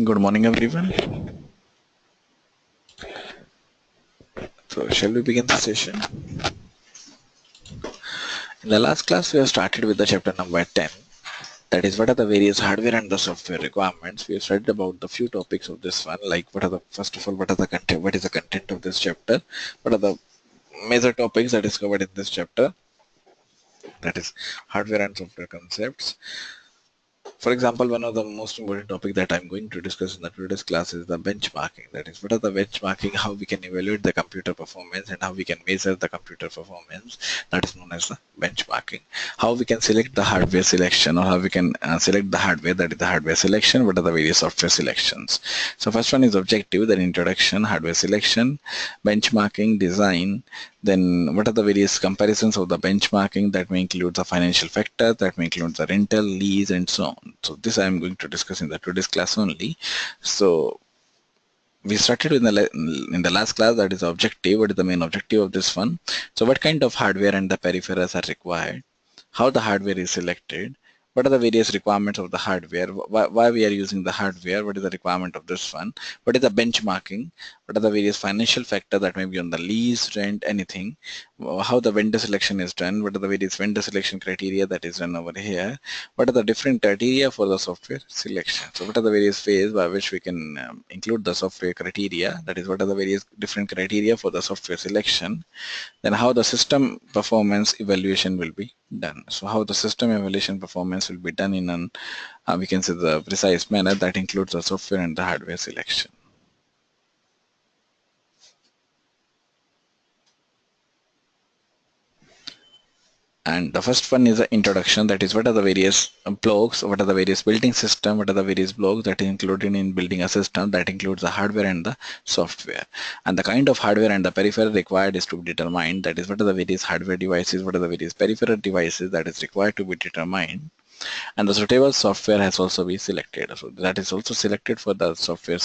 Good morning, everyone. So, shall we begin the session? In the last class, we have started with the chapter number 10. That is, what are the various hardware and the software requirements. We have studied about the few topics of this one, like first of all, what are the content, what is the content of this chapter, what are the major topics that is covered in this chapter, that is hardware and software concepts. For example, one of the most important topic that I'm going to discuss in the today's class is the benchmarking. That is, what are the benchmarking, how we can evaluate the computer performance and how we can measure the computer performance. That is known as the benchmarking. How we can select the hardware selection, or how we can select the hardware, that is the hardware selection. What are the various software selections? So first one is objective, then introduction, hardware selection, benchmarking, design. Then what are the various comparisons of the benchmarking? That may include the financial factors, that may include the rental, lease, and so on. So this I am going to discuss in the today's class only. So we started in the last class, that is objective. What is the main objective of this one? So what kind of hardware and the peripherals are required? How the hardware is selected? What are the various requirements of the hardware? Why we are using the hardware? What is the requirement of this one? What is the benchmarking? What are the various financial factors that may be on the lease, rent, anything? How the vendor selection is done? What are the various vendor selection criteria that is done over here? What are the different criteria for the software selection? So what are the various ways by which we can include the software criteria? That is, what are the various different criteria for the software selection? Then how the system performance evaluation will be done. So how the system evaluation performance will be done in an we can say the precise manner that includes the software and the hardware selection. And the first one is the introduction. That is, what are the various blocks, what are the various building system, what are the various blocks that is included in building a system. That includes the hardware and the software. And the kind of hardware and the peripheral required is to be determined. That is, what are the various hardware devices, what are the various peripheral devices that is required to be determined. And the suitable software has also been selected. So that is also selected for the software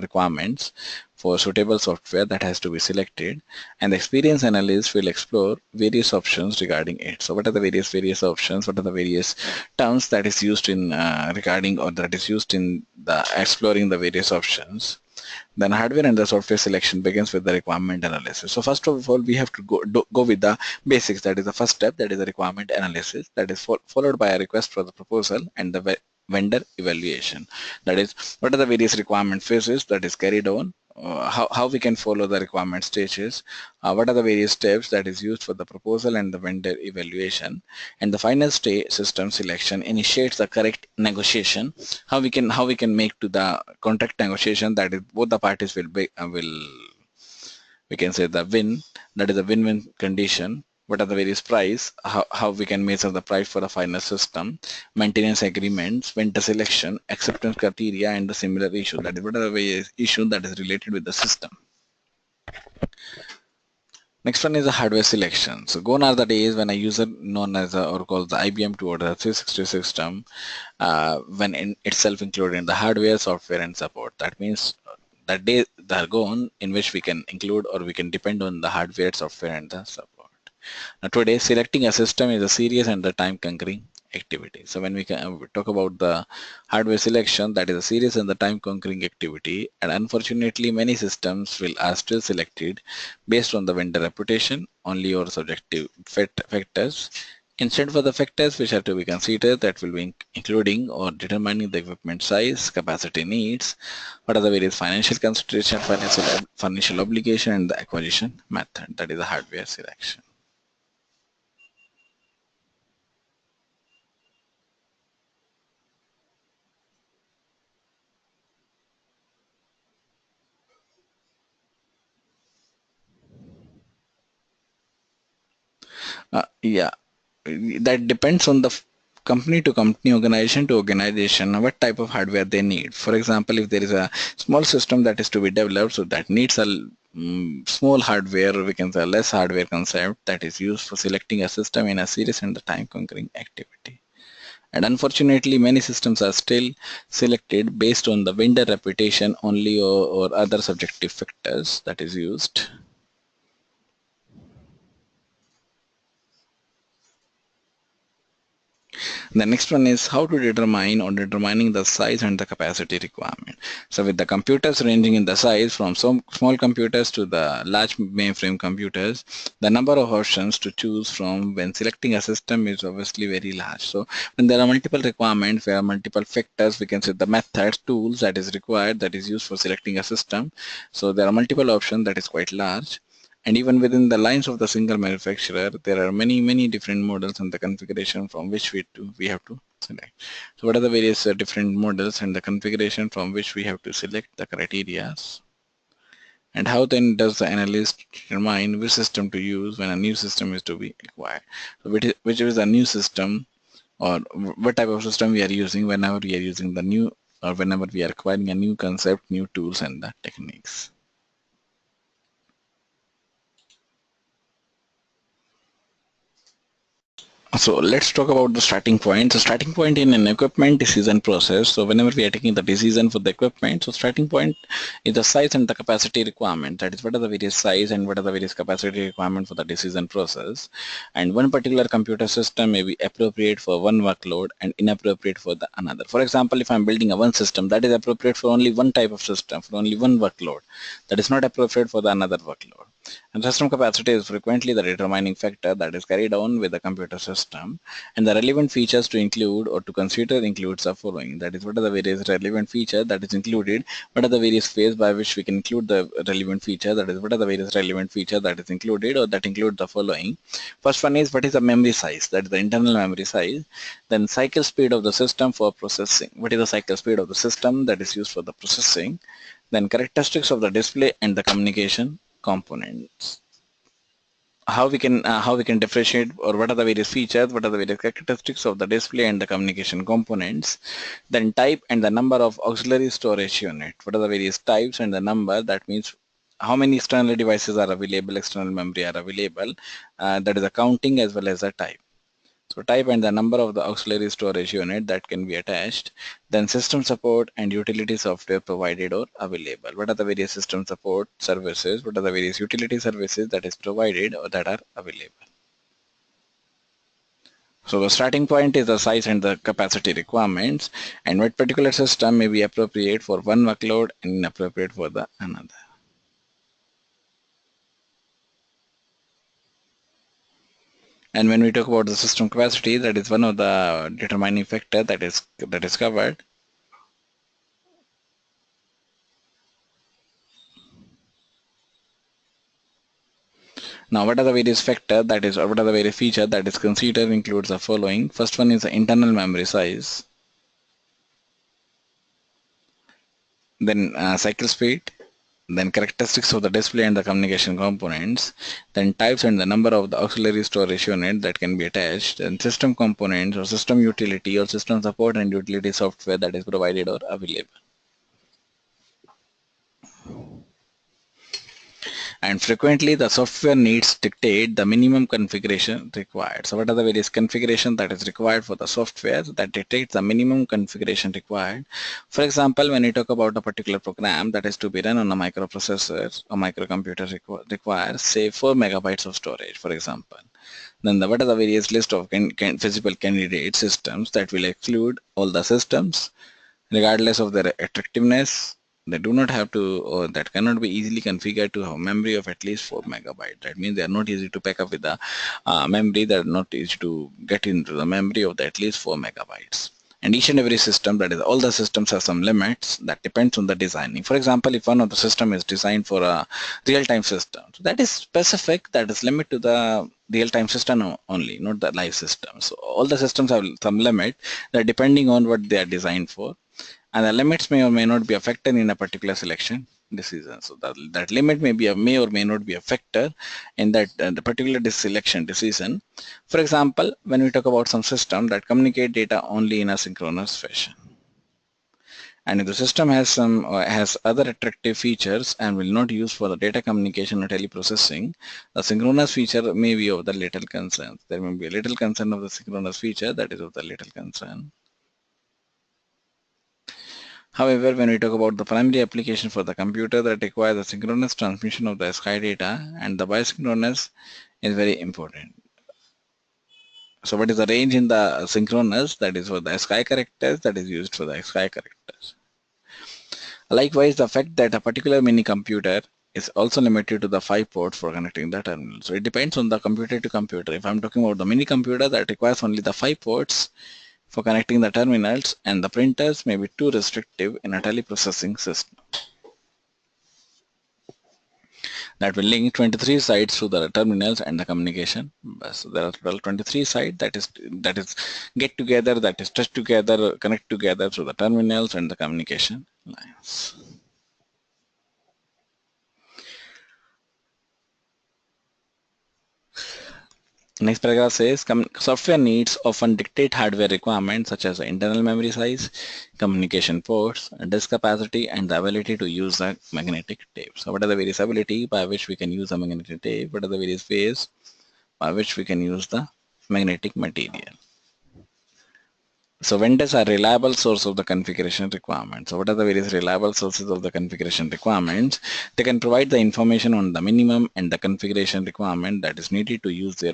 requirements. For suitable software, that has to be selected, and the experience analyst will explore various options regarding it. So what are the various options? What are the various terms that is used in regarding, or that is used in the exploring the various options? Then hardware and the software selection begins with the requirement analysis. So first of all, we have to go with the basics. That is the first step, that is the requirement analysis. That is followed by a request for the proposal and the vendor evaluation. That is, what are the various requirement phases that is carried on, how we can follow the requirement stages, what are the various steps that is used for the proposal and the vendor evaluation, and the final stage, system selection, initiates the correct negotiation. How we can make to the contract negotiation, that is both the parties will we can say the win, that is a win-win condition. What are the various price, how we can measure the price for the final system, maintenance agreements, vendor selection, acceptance criteria, and the similar issue. That is what are the various issue that is related with the system. Next one is the hardware selection. So gone are the days when a user known as or called the IBM to order a 360 system when itself including the hardware, software, and support. That means that day they are gone in which we can include or we can depend on the hardware, software, and the support. Now today, selecting a system is a serious and the time-conquering activity. So when we talk about the hardware selection, that is a serious and the time-conquering activity. And unfortunately, many systems are still selected based on the vendor reputation, only or subjective factors. Instead, for the factors which are to be considered, that will be including or determining the equipment size, capacity needs, what are the various financial considerations, financial obligation, and the acquisition method. That is the hardware selection. Yeah, that depends on the company to company, organization to organization, what type of hardware they need. For example, if there is a small system that is to be developed, so that needs a small hardware, we can say less hardware concept that is used for selecting a system in a serious and the time conquering activity. And unfortunately, many systems are still selected based on the vendor reputation only, or other subjective factors that is used. The next one is how to determine or determining the size and the capacity requirement. So with the computers ranging in the size from some small computers to the large mainframe computers, the number of options to choose from when selecting a system is obviously very large. So when there are multiple requirements, there are multiple factors, we can say the methods, tools that is required, that is used for selecting a system. So there are multiple options that is quite large. And even within the lines of the single manufacturer, there are many different models and the configuration from which we have to select. So what are the various different models and the configuration from which we have to select the criteria? And how then does the analyst determine which system to use when a new system is to be acquired? So which is a new system, or what type of system we are using whenever we are using the new, or whenever we are acquiring a new concept, new tools and the techniques. So let's talk about the starting point. So starting point in an equipment decision process. So whenever we are taking the decision for the equipment, so starting point is the size and the capacity requirement. That is, what are the various size and what are the various capacity requirement for the decision process. And one particular computer system may be appropriate for one workload and inappropriate for the another. For example, if I'm building a one system that is appropriate for only one type of system, for only one workload, that is not appropriate for the another workload. And system capacity is frequently the determining factor that is carried on with the computer system, and the relevant features to include or to consider includes the following. That is, what are the various relevant features that is included, what are the various ways by which we can include the relevant feature, that is, what are the various relevant features that is included or that include the following. First one is, what is the memory size, that is the internal memory size. Then cycle speed of the system for processing, what is the cycle speed of the system that is used for the processing. Then characteristics of the display and the communication components, how we can differentiate, or what are the various features, what are the various characteristics of the display and the communication components. Then type and the number of auxiliary storage unit, what are the various types and the number, that means how many external devices are available, external memory are available, that is accounting as well as the type. So type and the number of the auxiliary storage unit that can be attached. Then system support and utility software provided or available. What are the various system support services? What are the various utility services that is provided or that are available? So the starting point is the size and the capacity requirements, and what particular system may be appropriate for one workload and inappropriate for the another. And when we talk about the system capacity, that is one of the determining factor that is covered. Now, what are the various factors that is, or what are the various features that is considered includes the following. First one is the internal memory size, then cycle speed, then characteristics of the display and the communication components, then types and the number of the auxiliary storage unit that can be attached, and system components or system utility or system support and utility software that is provided or available. And frequently the software needs dictate the minimum configuration required. So what are the various configuration that is required for the software that dictates the minimum configuration required? For example, when you talk about a particular program that is to be run on a microprocessor or microcomputer requires say 4 megabytes of storage, for example. Then what are the various list of feasible candidate systems that will exclude all the systems regardless of their attractiveness. They do not have to, or that cannot be easily configured to have memory of at least 4 megabytes. That means they are not easy to pack up with the memory. They are not easy to get into the memory of the at least 4 megabytes. And each and every system, that is all the systems, have some limits that depends on the designing. For example, if one of the system is designed for a real-time system, so that is specific, that is limit to the real-time system only, not the live system. So all the systems have some limit that depending on what they are designed for, and the limits may or may not be a factor in a particular selection decision. So that limit may or may not be a factor in that the particular selection decision. For example, when we talk about some system that communicate data only in a synchronous fashion, and if the system has other attractive features and will not use for the data communication or teleprocessing, the synchronous feature may be of the little concern. There may be a little concern of the synchronous feature that is of the little concern. However, when we talk about the primary application for the computer that requires the synchronous transmission of the sky data, and the bisynchronous is very important. So what is the range in the synchronous? That is for the SKY characters, that is used for the SKY characters. Likewise, the fact that a particular mini computer is also limited to the 5 ports for connecting the terminal. So it depends on the computer to computer. If I'm talking about the mini computer, that requires only the 5 ports for connecting the terminals, and the printers may be too restrictive in a teleprocessing system that will link 23 sites to the terminals and the communication. So there are total 23 sites that is get together, that is touch together, connect together through the terminals and the communication lines. Next paragraph says software needs often dictate hardware requirements such as internal memory size, communication ports, disk capacity, and the ability to use a magnetic tape. So what are the various ability by which we can use a magnetic tape? What are the various ways by which we can use the magnetic material? So vendors are reliable source of the configuration requirements. So what are the various reliable sources of the configuration requirements? They can provide the information on the minimum and the configuration requirement that is needed to use their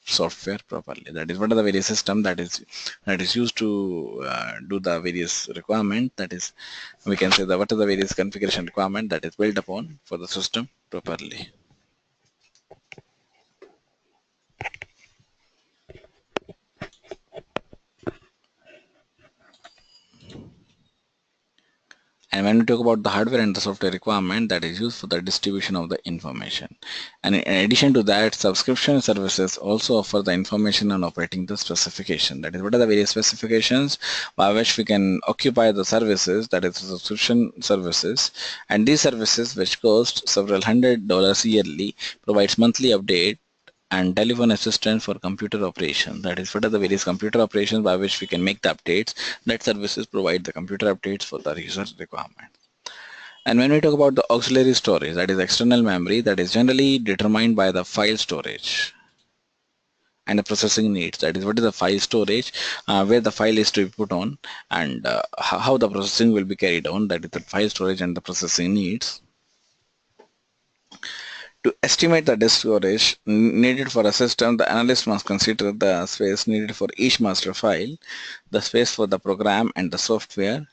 software properly. That is what are the various system that is used to do the various requirement. That is, we can say that what are the various configuration requirement that is built upon for the system properly. And when we talk about the hardware and the software requirement that is used for the distribution of the information. And in addition to that, subscription services also offer the information on operating the specification. That is, what are the various specifications by which we can occupy the services, that is subscription services. And these services, which cost several $100 yearly, provides monthly update and telephone assistance for computer operation. That is, what are the various computer operations by which we can make the updates. That services provide the computer updates for the user requirement. And when we talk about the auxiliary storage, that is external memory, that is generally determined by the file storage and the processing needs. That is, what is the file storage, where the file is to be put on, and how the processing will be carried on. That is the file storage and the processing needs. To estimate the disk storage needed for a system, the analyst must consider the space needed for each master file, the space for the program and the software,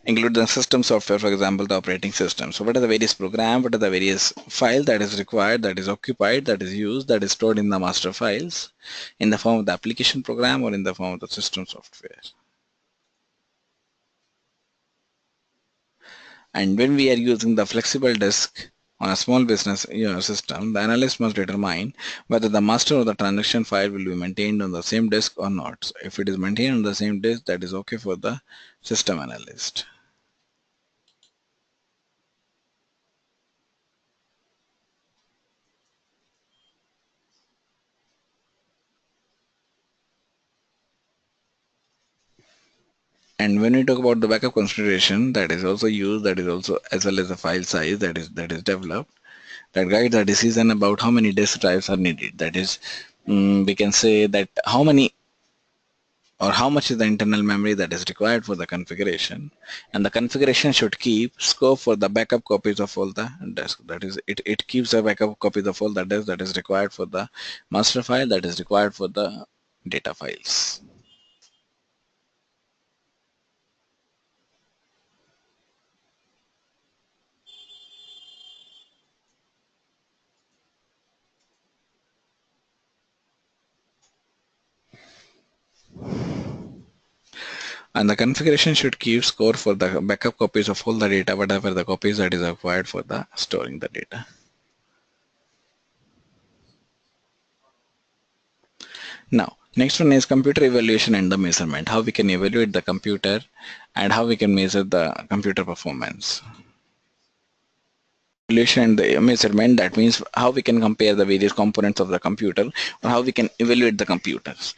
include the system software, for example, the operating system. So what are the various program, what are the various file that is required, that is occupied, that is used, that is stored in the master files in the form of the application program or in the form of the system software. And when we are using the flexible disk on a small business system, the analyst must determine whether the master or the transaction file will be maintained on the same disk or not. So if it is maintained on the same disk, that is okay for the system analyst. And when we talk about the backup consideration, that is also used, that is also as well as the file size that is developed, that guides the decision about how many disk drives are needed. That is, we can say that how many or how much is the internal memory that is required for the configuration, and the configuration should keep scope for the backup copies of all the disk. That is, it keeps a backup copies of all the disk that is required for the master file, that is required for the data files. And the configuration should keep score for the backup copies of all the data, whatever the copies that is required for the storing the data. Now, next one is computer evaluation and the measurement. How we can evaluate the computer and how we can measure the computer performance. Evaluation and the measurement, that means how we can compare the various components of the computer or how we can evaluate the computers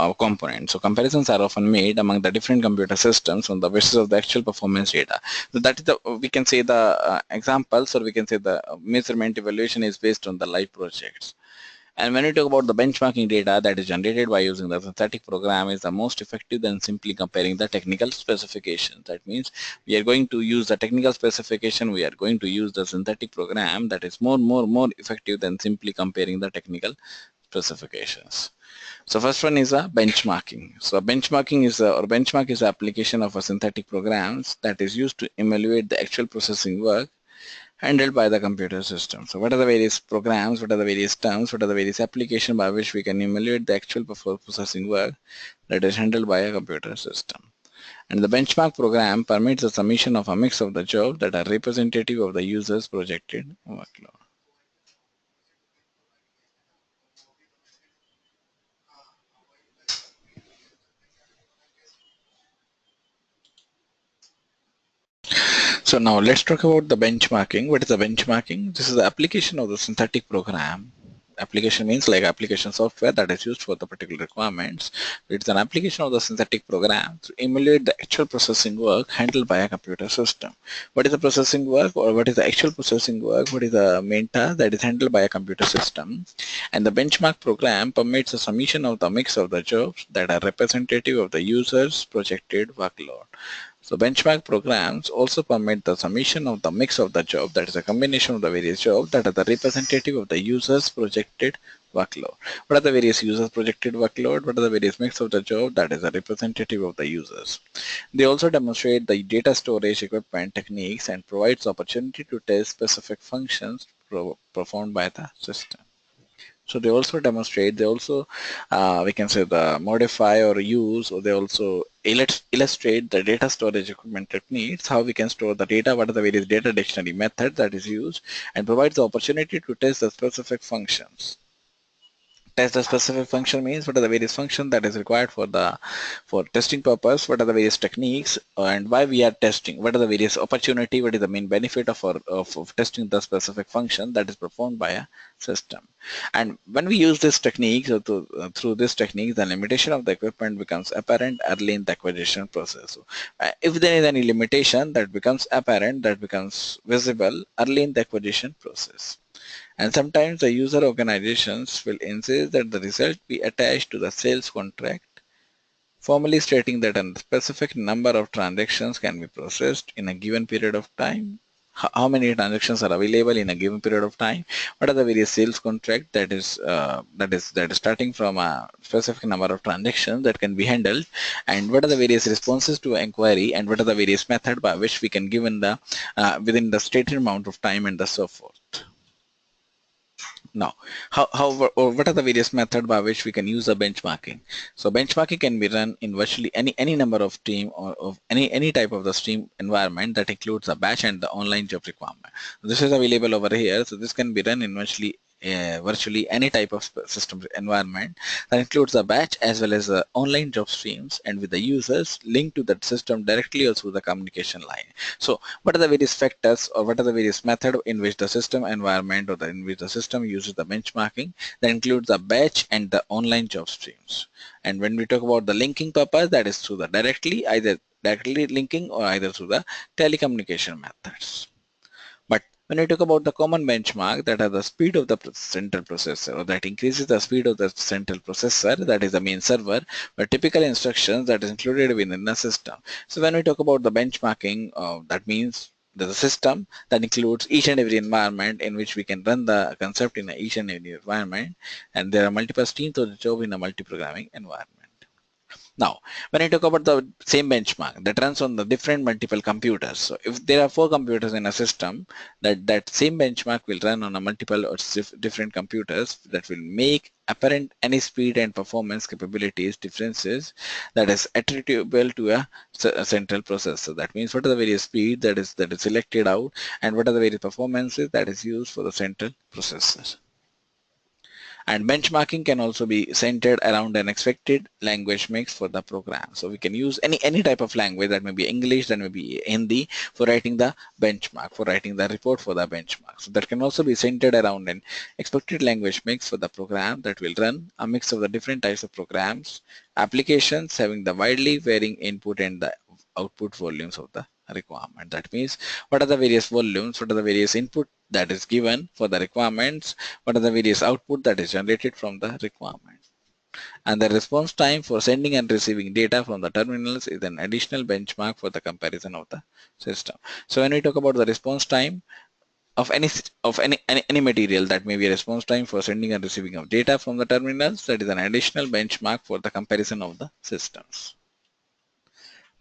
or components. So comparisons are often made among the different computer systems on the basis of the actual performance data. So that is the, we can say the examples, or we can say the measurement evaluation is based on the live projects. And when we talk about the benchmarking data that is generated by using the synthetic program is the most effective than simply comparing the technical specification. That means we are going to use the technical specification, we are going to use the synthetic program that is more effective than simply comparing the technical specifications. So first one is a benchmarking. So benchmarking is or benchmark is the application of a synthetic programs that is used to evaluate the actual processing work handled by the computer system. So what are the various programs, what are the various terms, what are the various applications by which we can evaluate the actual processing work that is handled by a computer system. And the benchmark program permits the submission of a mix of the jobs that are representative of the user's projected workload. So now let's talk about the benchmarking. What is the benchmarking? This is the application of the synthetic program. Application means like application software that is used for the particular requirements. It's an application of the synthetic program to emulate the actual processing work handled by a computer system. What is the processing work, or what is the actual processing work? What is the main task that is handled by a computer system? And the benchmark program permits the submission of the mix of the jobs that are representative of the user's projected workload. So benchmark programs also permit the submission of the mix of the job, that is a combination of the various jobs that are the representative of the user's projected workload. What are the various users projected workload? What are the various mix of the job that is a representative of the users? They also demonstrate the data storage equipment techniques and provides opportunity to test specific functions performed by the system. So they also demonstrate, they also, we can say the modify or use, or they also illustrate the data storage equipment techniques, how we can store the data, what are the various data dictionary method that is used, and provides the opportunity to test the specific functions. Test the specific function means what are the various functions that is required for testing purpose, what are the various techniques, and why we are testing, what are the various opportunity, what is the main benefit of testing the specific function that is performed by a system. And when we use this technique, through this technique, the limitation of the equipment becomes apparent early in the acquisition process. So, if there is any limitation that becomes apparent, that becomes visible early in the acquisition process. And sometimes the user organizations will insist that the result be attached to the sales contract, formally stating that a specific number of transactions can be processed in a given period of time. How many transactions are available in a given period of time? What are the various sales contract that is starting from a specific number of transactions that can be handled, and what are the various responses to inquiry, and what are the various method by which we can give in the within the stated amount of time, and so forth. Now, or what are the various methods by which we can use the benchmarking? So benchmarking can be run in virtually any number of stream, or of any type of the stream environment that includes the batch and the online job requirement. This is available over here. So this can be run in virtually any type of system environment that includes the batch as well as the online job streams, and with the users linked to that system directly or through the communication line. So what are the various factors, or what are the various methods in which the system environment, or in which the system uses the benchmarking? That includes the batch and the online job streams. And when we talk about the linking purpose, that is through the either directly linking, or either through the telecommunication methods. But when we talk about the common benchmark, that are the speed of the central processor, or that increases the speed of the central processor, that is the main server, but typical instructions that is included within the system. So when we talk about the benchmarking, that means there's a system that includes each and every environment in which we can run the concept in each and every environment, and there are multiple streams of the job in a multi-programming environment. Now, when I talk about the same benchmark that runs on the different multiple computers, so if there are 4 computers in a system, that same benchmark will run on a multiple or different computers, that will make apparent any speed and performance capabilities differences that is attributable to a central processor. That means what are the various speed that is selected out, and what are the various performances that is used for the central processor. And benchmarking can also be centered around an expected language mix for the program. So we can use any type of language, that may be English, that may be Hindi, for writing the benchmark, for writing the report for the benchmark. So that can also be centered around an expected language mix for the program that will run a mix of the different types of programs, applications having the widely varying input and the output volumes of the requirement. That means what are the various volumes, what are the various input that is given for the requirements, what are the various output that is generated from the requirement. And the response time for sending and receiving data from the terminals is an additional benchmark for the comparison of the system. So when we talk about the response time of any material, that may be a response time for sending and receiving of data from the terminals, that is an additional benchmark for the comparison of the systems.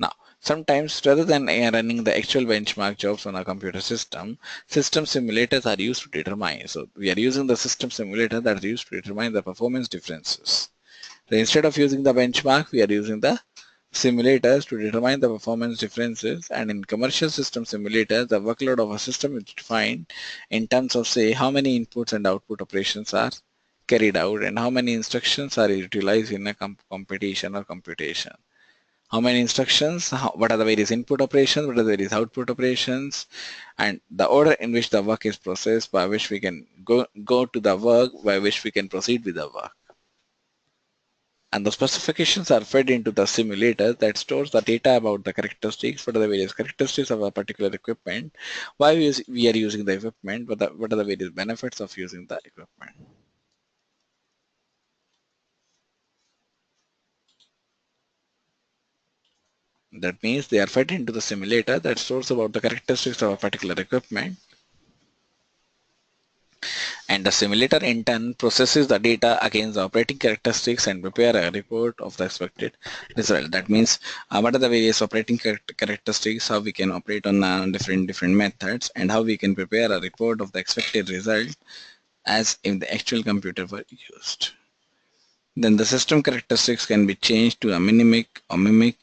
Now, sometimes rather than running the actual benchmark jobs on a computer system, system simulators are used to determine. So we are using the system simulator that is used to determine the performance differences. So instead of using the benchmark, we are using the simulators to determine the performance differences. And in commercial system simulators, the workload of a system is defined in terms of, say, how many inputs and output operations are carried out and how many instructions are utilized in a competition or computation. How many instructions, what are the various input operations, what are the various output operations, and the order in which the work is processed, by which we can go to the work, by which we can proceed with the work. And the specifications are fed into the simulator that stores the data about the characteristics, what are the various characteristics of a particular equipment, why we are using the equipment, what are the various benefits of using the equipment. That means they are fed into the simulator that stores about the characteristics of a particular equipment. And the simulator in turn processes the data against the operating characteristics and prepare a report of the expected result. That means what are the various operating characteristics, how we can operate on different methods, and how we can prepare a report of the expected result as if the actual computer were used. Then the system characteristics can be changed to a mimic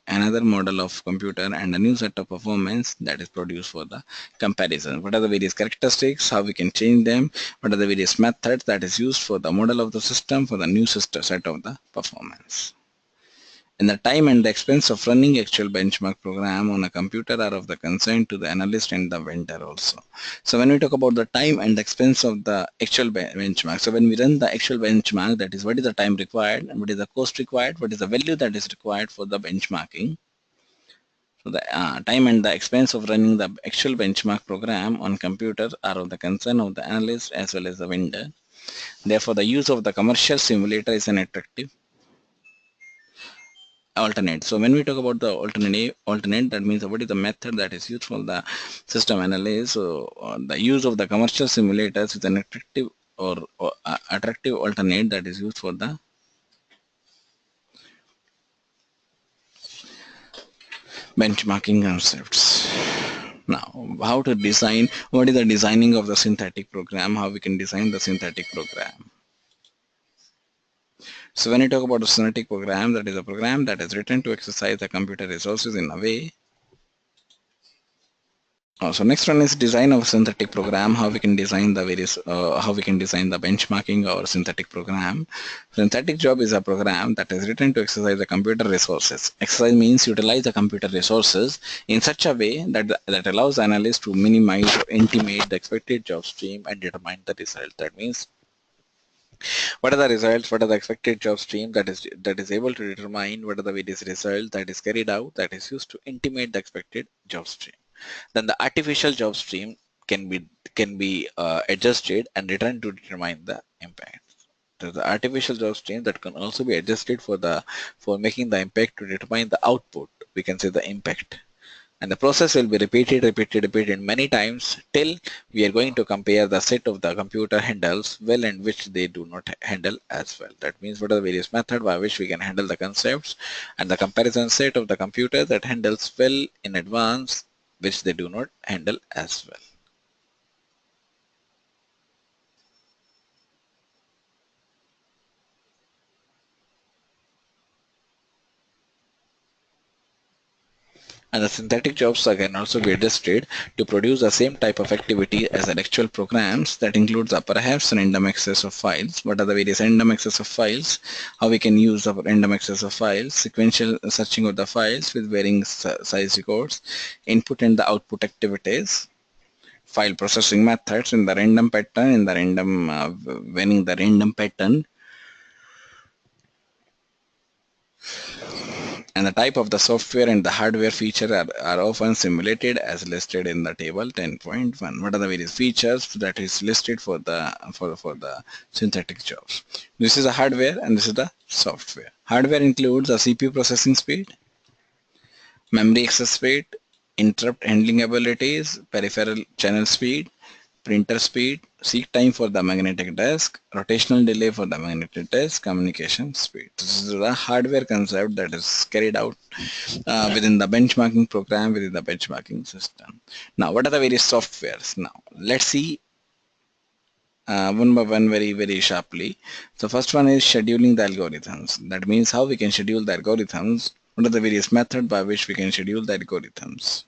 another model of computer and a new set of performance that is produced for the comparison. What are the various characteristics, how we can change them, what are the various methods that is used for the model of the system for the new system set of the performance. And the time and the expense of running actual benchmark program on a computer are of the concern to the analyst and the vendor also. So when we talk about the time and the expense of the actual benchmark, so when we run the actual benchmark, that is what is the time required and what is the cost required, what is the value that is required for the benchmarking. So the time and the expense of running the actual benchmark program on computer are of the concern of the analyst as well as the vendor. Therefore, the use of the commercial simulator is an attractive alternate. So when we talk about the alternate, that means what is the method that is used for the system analysis. So the use of the commercial simulators is an attractive or attractive alternate that is used for the benchmarking concepts. Now, how to design, what is the designing of the synthetic program, how we can design the synthetic program. So when you talk about a synthetic program, that is a program that is written to exercise the computer resources in a way. So next one is design of a synthetic program, how we can design the various, how we can design the benchmarking or synthetic program. Synthetic job is a program that is written to exercise the computer resources. Exercise means utilize the computer resources in such a way that allows analysts to minimize or intimate the expected job stream and determine the result. That means what are the results, what are the expected job stream that is able to determine what are the various results that is carried out that is used to intimate the expected job stream. Then the artificial job stream can be adjusted and returned to determine the impact. So the artificial job stream that can also be adjusted for making the impact to determine the output. We can say the impact. And the process will be repeated many times till we are going to compare the set of the computer handles well and which they do not handle as well. That means what are the various methods by which we can handle the concepts and the comparison set of the computer that handles well in advance which they do not handle as well. And the synthetic jobs can also be adjusted to produce the same type of activity as the actual programs. That includes perhaps random access of files. What are the various random access of files? How we can use the random access of files, sequential searching of the files with varying size records, input and the output activities, file processing methods in the random pattern, in the random winning the random pattern, And the type of the software and the hardware feature are often simulated as listed in the table 10.1. What are the various features that is listed for the synthetic jobs? This is the hardware and this is the software. Hardware includes the CPU processing speed, memory access speed, interrupt handling abilities, peripheral channel speed, printer speed, seek time for the magnetic disk, rotational delay for the magnetic disk, communication speed. This is the hardware concept that is carried out within the benchmarking program, within the benchmarking system. Now, what are the various softwares? Now, let's see one by one very sharply. So first one is scheduling the algorithms. That means how we can schedule the algorithms. What are the various methods by which we can schedule the algorithms?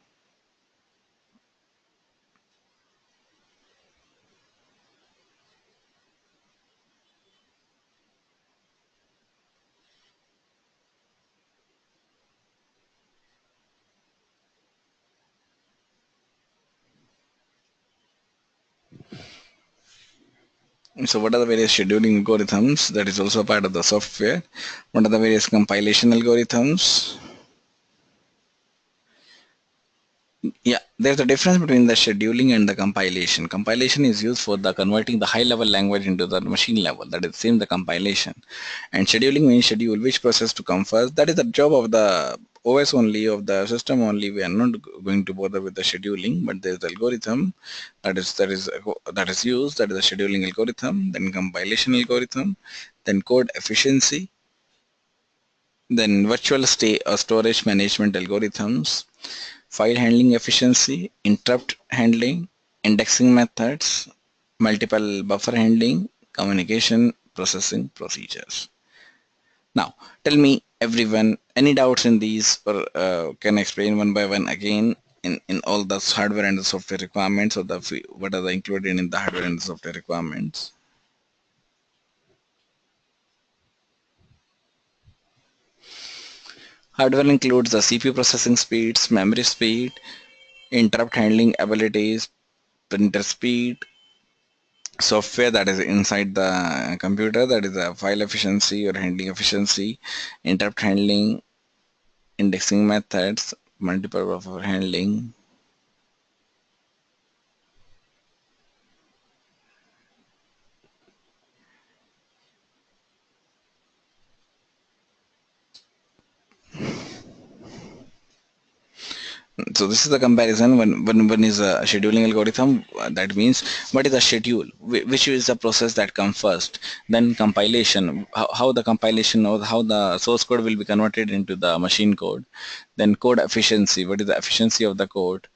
So what are the various scheduling algorithms? That is also part of the software. What are the various compilation algorithms? Yeah, there's a difference between the scheduling and the compilation. Compilation is used for the converting the high level language into the machine level. That is same the compilation. And scheduling means schedule which process to come first. That is the job of the OS only, of the system only. We are not going to bother with the scheduling, but there's the algorithm that is used. That is the scheduling algorithm, then compilation algorithm, then code efficiency, then virtual state or storage management algorithms, file handling efficiency, interrupt handling, indexing methods, multiple buffer handling, communication processing procedures. Now, tell me everyone, any doubts in these, or can I explain one by one again in all the hardware and the software requirements, or what are the included in the hardware and the software requirements? Hardware includes the CPU processing speeds, memory speed, interrupt handling abilities, printer speed, software that is inside the computer, that is a file efficiency or handling efficiency, interrupt handling, indexing methods, multiple buffer handling. So this is the comparison. When one is a scheduling algorithm, that means what is the schedule, which is the process that comes first. Then compilation, how the compilation or how the source code will be converted into the machine code. Then code efficiency, what is the efficiency of the code,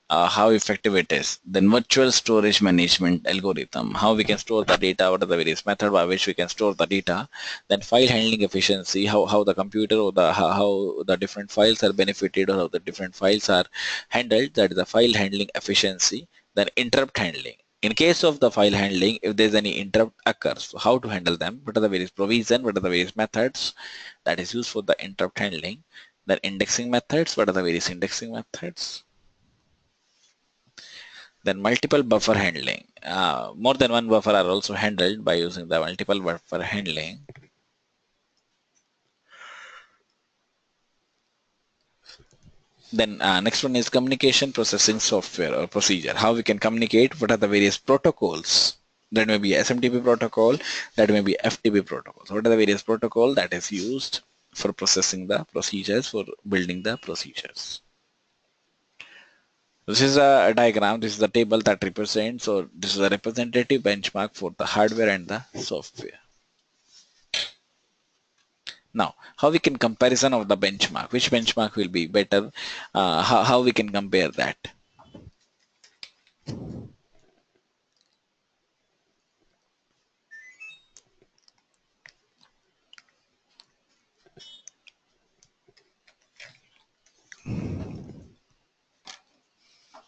how effective it is. Then virtual storage management algorithm, how we can store the data, what are the various methods by which we can store the data. Then file handling efficiency, how the computer or how the different files are benefited or how the different files are handled, that is the file handling efficiency. Then interrupt handling. In case of the file handling, if there's any interrupt occurs, so how to handle them, what are the various provision, what are the various methods that is used for the interrupt handling. Then indexing methods, what are the various indexing methods. Then multiple buffer handling. More than one buffer are also handled by using the multiple buffer handling. Then next one is communication processing software or procedure. How we can communicate, what are the various protocols. That may be SMTP protocol, that may be FTP protocol. So what are the various protocol that is used for processing the procedures, for building the procedures. This is a diagram, this is the table that represents, so this is a representative benchmark for the hardware and the software. Now, how we can comparison of the benchmark, which benchmark will be better, how we can compare that.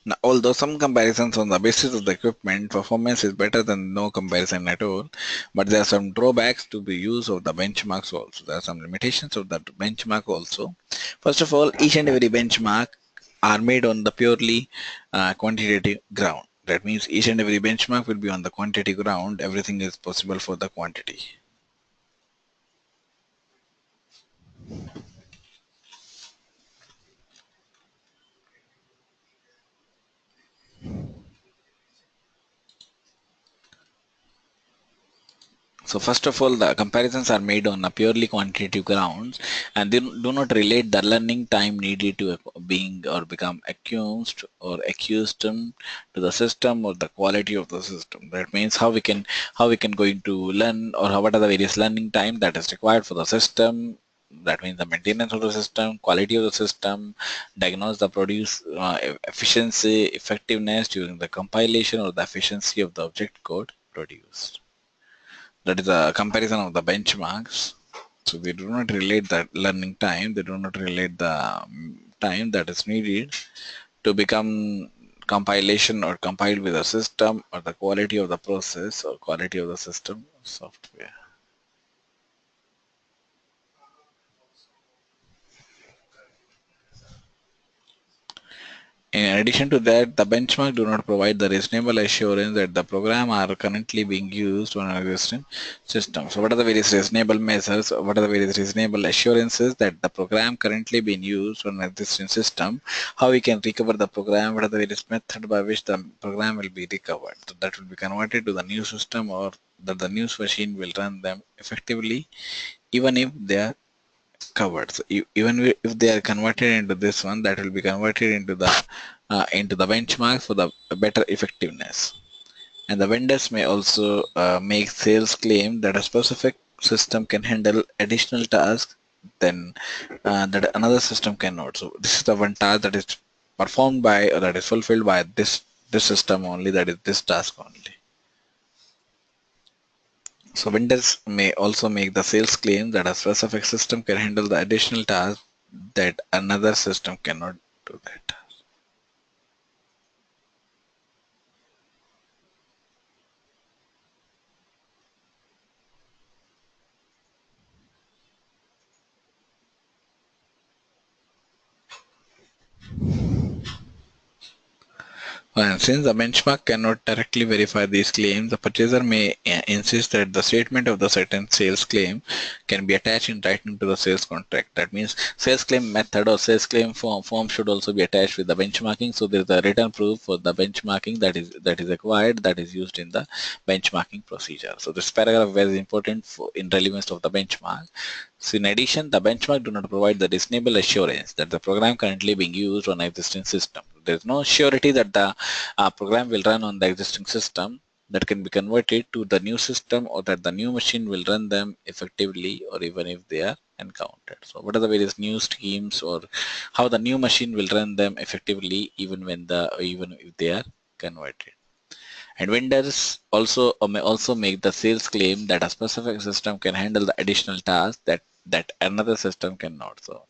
Now, although some comparisons on the basis of the equipment, performance is better than no comparison at all, but there are some drawbacks to the use of the benchmarks also. There are some limitations of the benchmark also. First of all, each and every benchmark are made on the purely quantitative ground. That means each and every benchmark will be on the quantity ground. Everything is possible for the quantity. So first of all, the comparisons are made on a purely quantitative grounds, and they do not relate the learning time needed to being or become accustomed to the system or the quality of the system. That means how we can going to learn, or what are the various learning time that is required for the system. That means the maintenance of the system, quality of the system, diagnose the produce efficiency, effectiveness during the compilation, or the efficiency of the object code produced. That is a comparison of the benchmarks. So they do not relate that learning time, they do not relate the time that is needed to become compilation or compiled with the system, or the quality of the process or quality of the system software. In addition to that, the benchmark do not provide the reasonable assurance that the program are currently being used on an existing system. So what are the various reasonable measures? What are the various reasonable assurances that the program currently being used on an existing system? How we can recover the program? What are the various methods by which the program will be recovered? So that will be converted to the new system, or that the new machine will run them effectively, even if they are covered. So even if they are converted into this one, that will be converted into the benchmark for the better effectiveness. And the vendors may also make sales claim that a specific system can handle additional tasks than that another system cannot. So this is the one task that is performed by, or that is fulfilled by this system only, that is this task only. So vendors may also make the sales claim that a specific system can handle the additional tasks that another system cannot do that. And since the benchmark cannot directly verify these claims, the purchaser may insist that the statement of the certain sales claim can be attached in writing to the sales contract. That means sales claim method or sales claim form should also be attached with the benchmarking. So there is a written proof for the benchmarking that is acquired, that is used in the benchmarking procedure. So this paragraph is very important in relevance of the benchmark. So in addition, the benchmark do not provide the reasonable assurance that the program currently being used on an existing system. There is no surety that the program will run on the existing system that can be converted to the new system, or that the new machine will run them effectively, or even if they are encountered. So what are the various new schemes, or how the new machine will run them effectively even if they are converted. And vendors also may also make the sales claim that a specific system can handle the additional tasks that another system cannot. So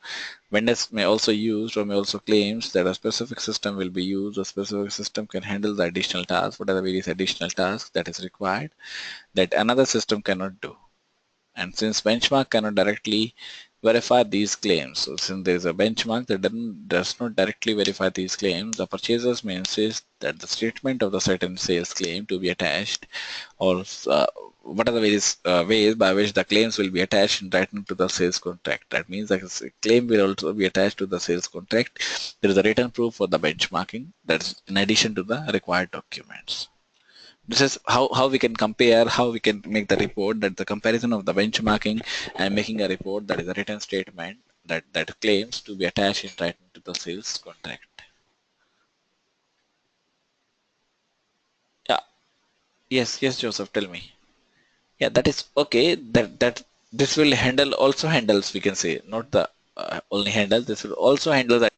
vendors may also use, or may also claims that a specific system will be used, a specific system can handle the additional tasks. What are the various additional tasks that is required that another system cannot do? And since benchmark cannot directly verify these claims, so since there is a benchmark that does not directly verify these claims, the purchasers may insist that the statement of the certain sales claim to be attached, or what are the various ways by which the claims will be attached in writing to the sales contract. That means the claim will also be attached to the sales contract. There is a written proof for the benchmarking, that is in addition to the required documents. This is how we can compare, how we can make the report, that the comparison of the benchmarking and making a report, that is a written statement that claims to be attached in writing to the sales contract. Yeah. Yes, Joseph, tell me. Yeah, that is okay. That this will handle, also handles, we can say, not the only handle. This will also handle that